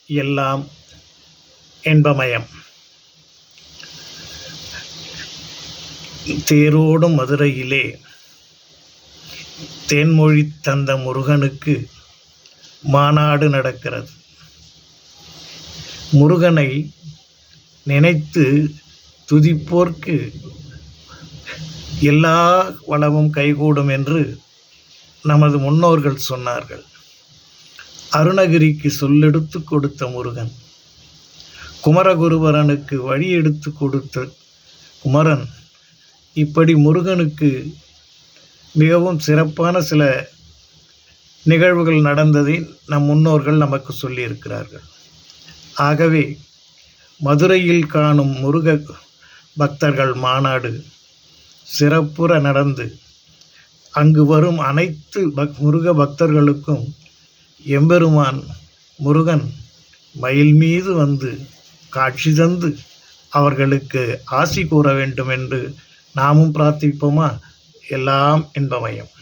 எல்லாம் இன்பமயம். தேரோடும் மதுரையிலே தேன்மொழி தந்த முருகனுக்கு மாநாடு நடக்கிறது. முருகனை நினைத்து துதிப்போர்க்கு எல்லா வளமும் கைகூடும் என்று நமது முன்னோர்கள் சொன்னார்கள். அருணகிரிக்கு சொல்லெடுத்து கொடுத்த முருகன், குமரகுருபரனுக்கு வழி எடுத்து கொடுத்த குமரன், இப்படி முருகனுக்கு மிகவும் சிறப்பான சில நிகழ்வுகள் நடந்ததை நம் முன்னோர்கள் நமக்கு சொல்லியிருக்கிறார்கள். ஆகவே மதுரையில் காணும் முருக பக்தர்கள் மாநாடு சிறப்புற நடந்து அங்கு வரும் அனைத்து முருக பக்தர்களுக்கும் எம்பெருமான் முருகன் மயில் மீது வந்து காட்சி தந்து அவர்களுக்கு ஆசி கூற வேண்டும் என்று நாமும் பிரார்த்திப்போமா? எல்லாம் இன்பமயம்.